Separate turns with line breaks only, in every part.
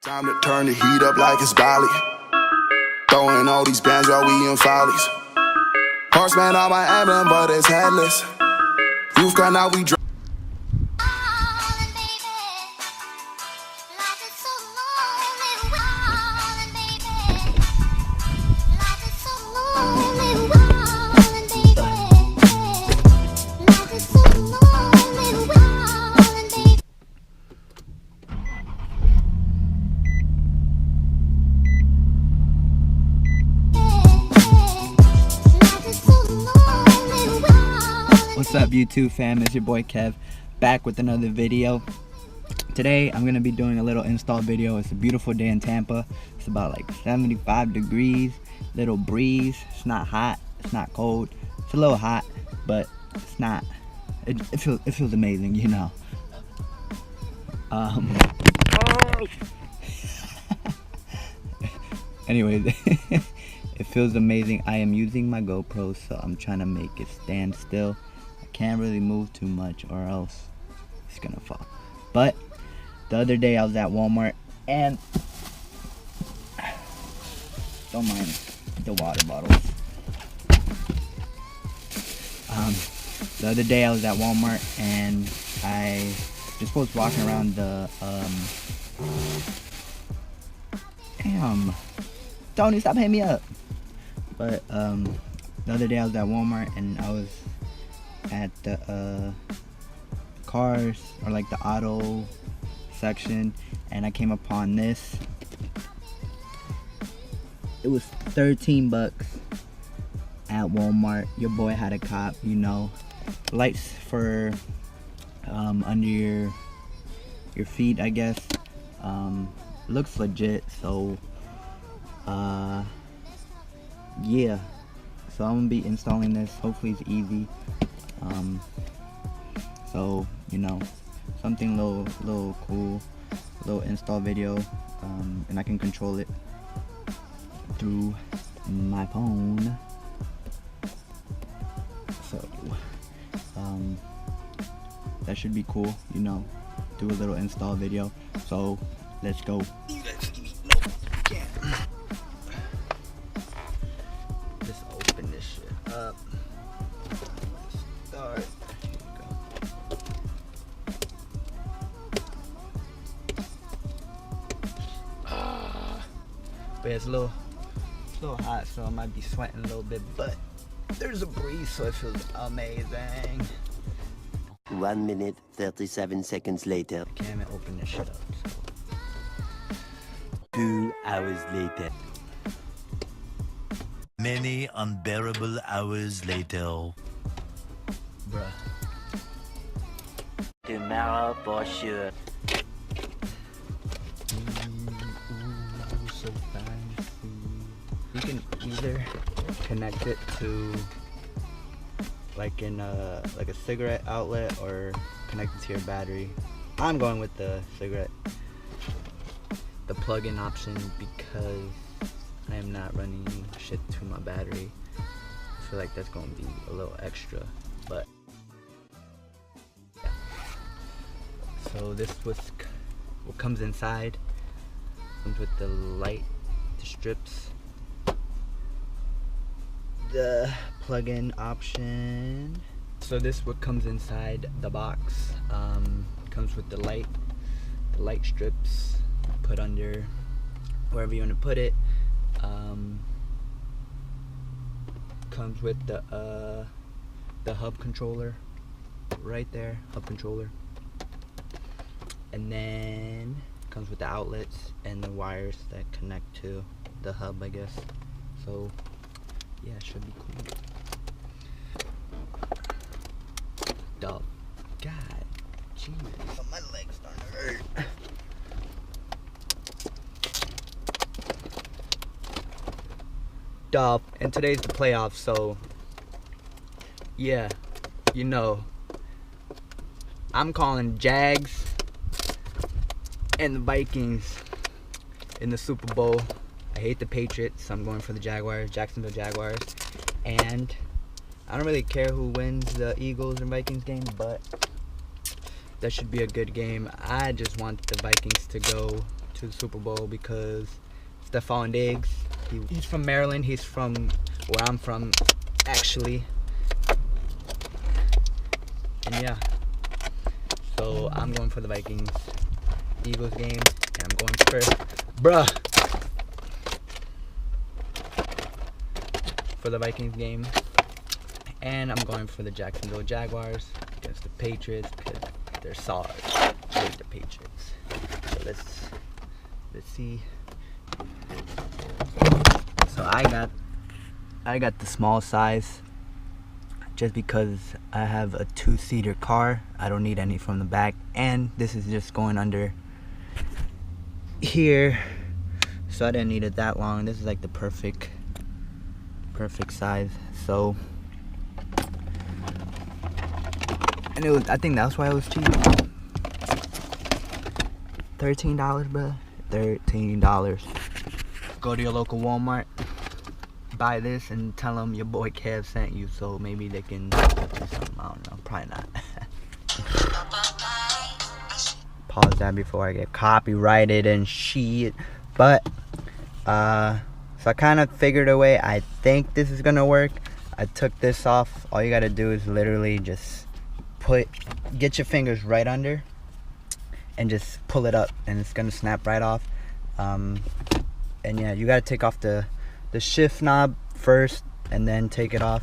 Time to turn the heat up like it's Bali. Throwing all these bands while we in follies. Horseman on my emblem, but it's headless. You've gone out, we
What's up YouTube fam, it's your boy Kev, back with another video. Today I'm going to be doing a little install video. It's a beautiful day in Tampa. It's about like 75 degrees, little breeze. It's not hot, it's not cold. It's a little hot, but it's not, it feels amazing, you know. Anyways, it feels amazing. I am using my GoPro, so I'm trying to make it stand still. Can't really move too much or else it's gonna fall. But the other day I was at Walmart and don't mind the water bottles. The other day I was at Walmart and I just was walking around the damn, Tony, stop hitting me up. But the other day I was at Walmart and I was at the cars, or like the auto section, and I came upon this. It was 13 bucks at Walmart. Your boy had a cop, you know. Lights for under your feet, I guess. Looks legit, so yeah. So I'm gonna be installing this. Hopefully it's easy. So you know, something little cool, little install video, and I can control it through my phone. So that should be cool, you know. Do a little install video. So let's go. Just open this shit up. Start. But it's a little hot, so I might be sweating a little bit, but there's a breeze, so it feels amazing.
1 minute 37 seconds later.
Can't even open this shit up. So.
2 hours later.
Many unbearable hours later.
Bruh.
Tomorrow for sure.
So fancy. You can either connect it to like in a cigarette outlet or connect it to your battery. I'm going with the cigarette, the plug-in option, because I am not running shit to my battery. I feel like that's going to be a little extra, but yeah. So this was what comes inside. Comes with the light, the strips, the plug-in option. So this what comes inside the box. Comes with the light strips. Put under wherever you want to put it. Comes with the hub controller right there, hub controller, and then comes with the outlets and the wires that connect to the hub, I guess. So yeah, it should be cool. Dog, God, jeez, my legs starting to hurt. Dog, and today's the playoffs, so yeah, you know, I'm calling Jags and the Vikings in the Super Bowl. I hate the Patriots, so I'm going for the Jaguars, Jacksonville Jaguars. And I don't really care who wins the Eagles and Vikings game, but that should be a good game. I just want the Vikings to go to the Super Bowl because Stephon Diggs, he's from Maryland. He's from where I'm from, actually. And yeah, so I'm going for the Vikings Eagles game, and I'm going for the Vikings game, and I'm going for the Jacksonville Jaguars against the Patriots because they're solid. I hate the Patriots. So let's see. So I got the small size just because I have a 2-seater car. I don't need any from the back, and this is just going under here, so I didn't need it that long. This is like the perfect size. So, and I think that's why it was cheap. $13, bro. $13. Go to your local Walmart, buy this, and tell them your boy Kev sent you, so maybe they can do something. I don't know, probably not. Pause that before I get copyrighted and shit. But so I kind of figured a way. I think this is gonna work. I took this off. All you gotta do is literally just get your fingers right under and just pull it up, and it's gonna snap right off. And yeah, you gotta take off the shift knob first and then take it off,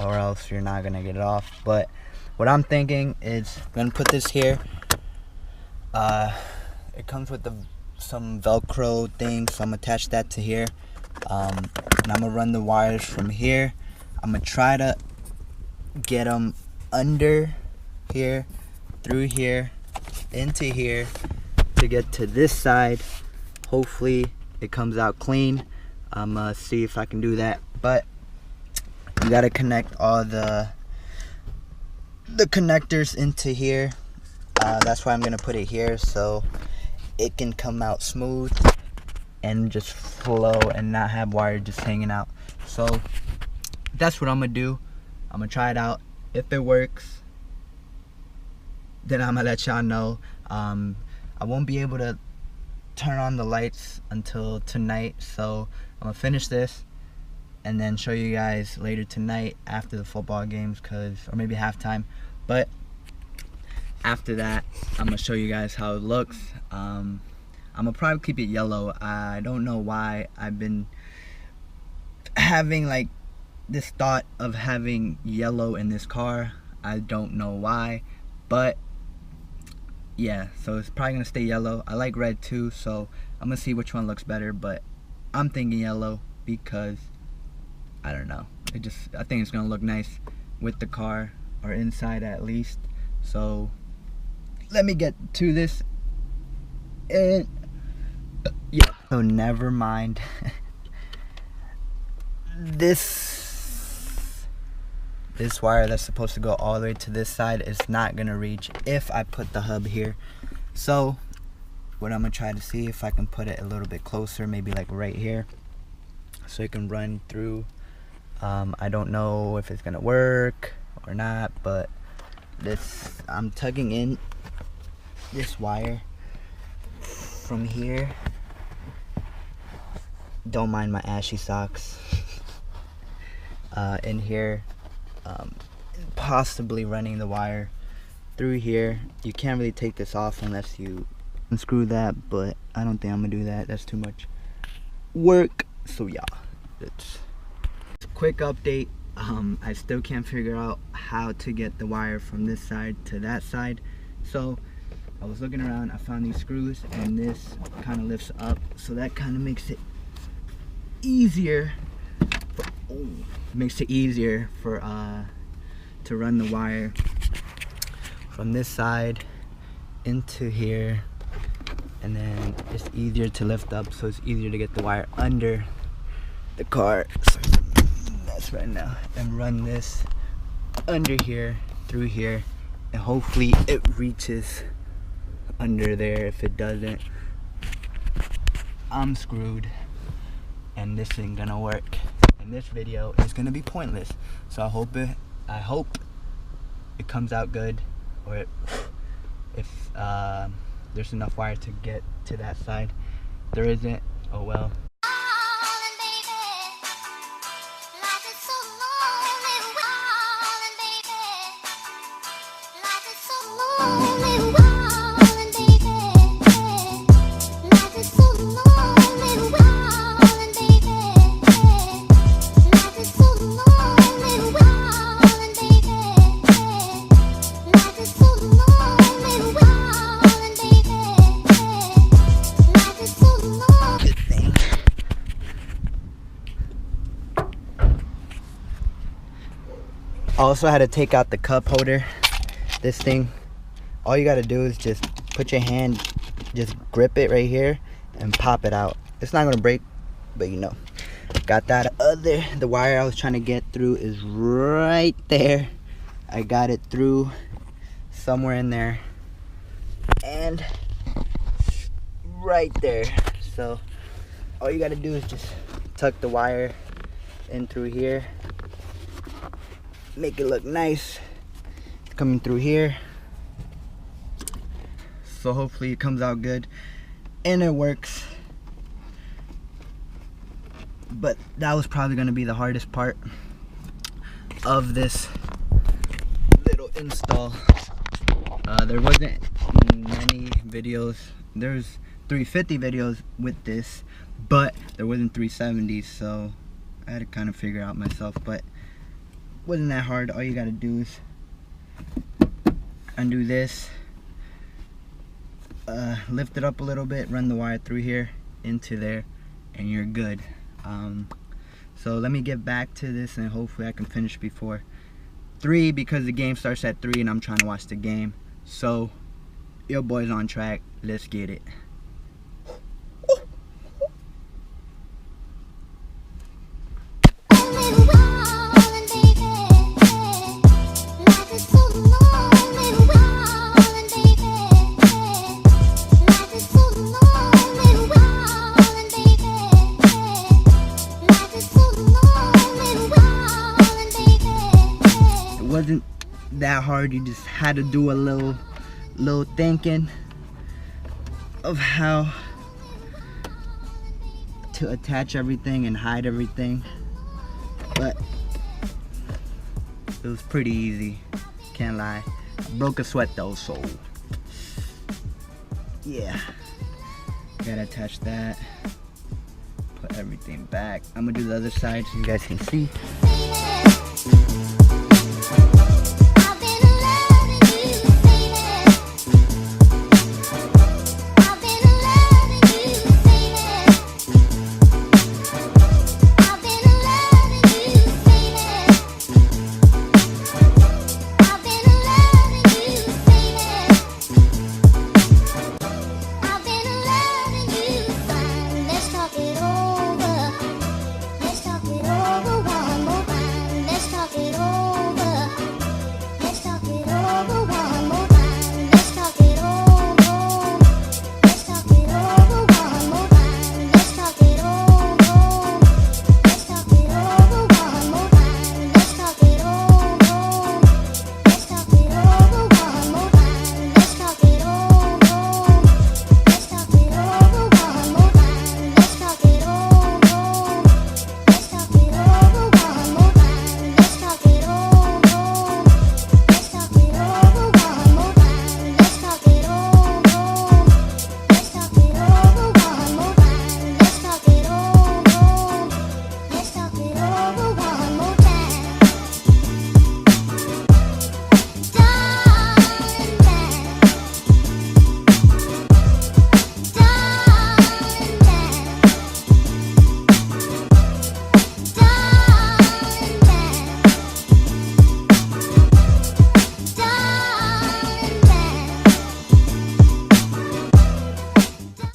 or else you're not gonna get it off. But what I'm thinking is I'm gonna put this here. It comes with some Velcro thing, so I'm gonna attach that to here, and I'm gonna run the wires from here. I'm gonna try to get them under here, through here, into here, to get to this side. Hopefully it comes out clean. I'm gonna see if I can do that, but you gotta connect all the connectors into here. That's why I'm gonna put it here, so it can come out smooth and just flow and not have wire just hanging out. So that's what I'm gonna do. I'm gonna try it out. If it works, then I'm gonna let y'all know. I won't be able to turn on the lights until tonight, so I'm gonna finish this and then show you guys later tonight after the football games, or maybe halftime. But after that, I'm gonna show you guys how it looks. I'm gonna probably keep it yellow. I don't know why I've been having like this thought of having yellow in this car. I don't know why, but yeah, so it's probably gonna stay yellow. I like red too, so I'm gonna see which one looks better, but I'm thinking yellow because I don't know, I think it's gonna look nice with the car, or inside at least. So let me get to this, and yeah, so never mind. This wire that's supposed to go all the way to this side is not gonna reach if I put the hub here. So what I'm gonna try to see if I can put it a little bit closer, maybe like right here, so it can run through. I don't know if it's gonna work or not, but I'm tugging in this wire from here. Don't mind my ashy socks. In here, possibly running the wire through here. You can't really take this off unless you unscrew that, but I don't think I'm gonna do that. That's too much work. So yeah, it's a quick update. I still can't figure out how to get the wire from this side to that side. So I was looking around, I found these screws, and this kind of lifts up, so that kind of makes it easier for to run the wire from this side into here, and then it's easier to lift up, so it's easier to get the wire under the car. So that's right now, and run this under here, through here, and hopefully it reaches under there. If it doesn't, I'm screwed, and this ain't gonna work, and this video is gonna be pointless. So I hope it comes out good, or if there's enough wire to get to that side. there isn't, oh well. Also had to take out the cup holder. This thing, all you gotta do is just put your hand, just grip it right here and pop it out. It's not gonna break, but you know. Got that other, the wire I was trying to get through is right there. I got it through somewhere in there and right there. So all you gotta do is just tuck the wire in through here. Make it look nice. It's coming through here. So hopefully it comes out good and it works. But that was probably gonna be the hardest part of this little install. There wasn't many videos. There's 350 videos with this, but there wasn't 370s, so I had to kind of figure it out myself, but wasn't that hard. All you gotta do is undo this, lift it up a little bit, run the wire through here into there, and you're good. So let me get back to this and hopefully I can finish before 3 because the game starts at 3 and I'm trying to watch the game. So your boy's on track. Let's get it. Wasn't that hard. You just had to do a little thinking of how to attach everything and hide everything, but it was pretty easy, can't lie. I broke a sweat though, so yeah, gotta attach that, put everything back. I'm gonna do the other side so you guys can see.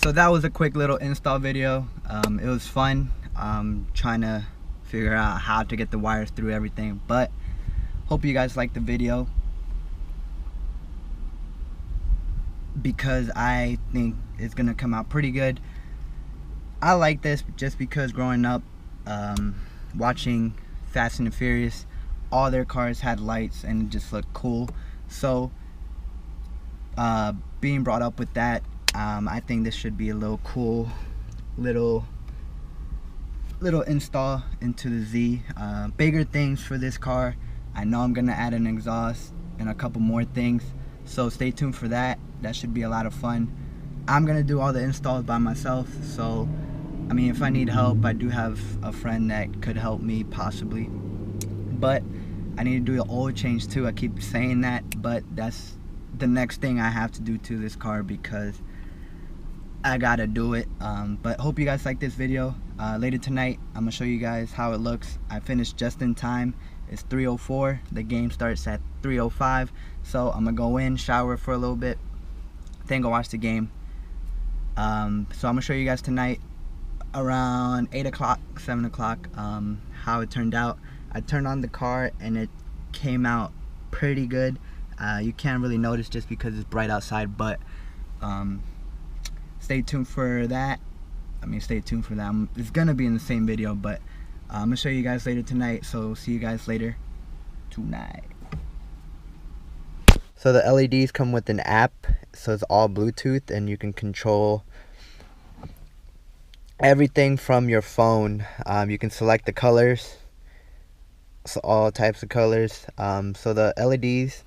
So that was a quick little install video. It was fun trying to figure out how to get the wires through everything, but hope you guys liked the video because I think it's gonna come out pretty good. I like this just because growing up watching Fast and the Furious, all their cars had lights and it just looked cool. So being brought up with that, I think this should be a little cool little install into the Z. Bigger things for this car. I know I'm gonna add an exhaust and a couple more things, so stay tuned for that. That should be a lot of fun. I'm gonna do all the installs by myself, so I mean, if I need help, I do have a friend that could help me possibly, but I need to do the oil change too. I keep saying that, but that's the next thing I have to do to this car because I gotta do it. But hope you guys like this video. Later tonight I'm gonna show you guys how it looks. I finished just in time. It's 3:04. The game starts at 3:05, so I'm gonna go in, shower for a little bit, then go watch the game. So I'm gonna show you guys tonight around 8 o'clock, 7 o'clock, how it turned out. I turned on the car and it came out pretty good. You can't really notice just because it's bright outside, but stay tuned for that. It's gonna be in the same video, but I'm gonna show you guys later tonight, so see you guys later tonight. So the LEDs come with an app, so it's all Bluetooth, and you can control everything from your phone. You can select the colors, so all types of colors. So the LEDs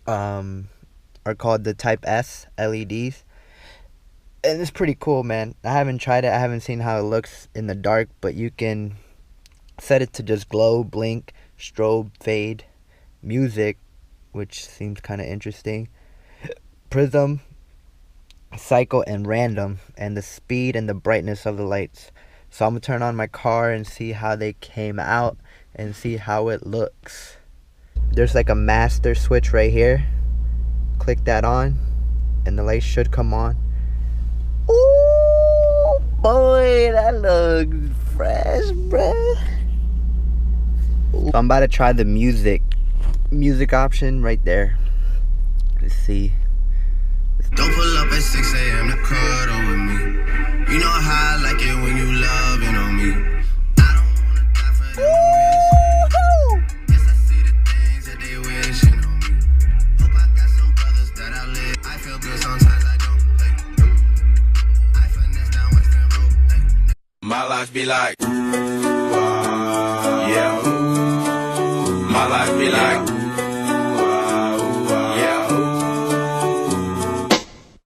are called the Type S LEDs. And it's pretty cool, man. I haven't tried it. I haven't seen how it looks in the dark, but you can set it to just glow, blink, strobe, fade, music, which seems kind of interesting, prism, cycle, and random, and the speed and the brightness of the lights. So I'm gonna turn on my car and see how they came out and see how it looks. There's like a master switch right here. Click that on and the lights should come on. Ooh, boy, that looks fresh, bruh. So I'm about to try the music option right there. Let's see.
Don't pull up at 6 a.m. to cuddle with me. You know how I like it when you loving on me. I don't wanna die for them. Yes, I see the things that they wishing on me. Hope I got some brothers that I live. I feel good sometimes I don't. I finesse down Western Road. My life be like, yeah. My life be like.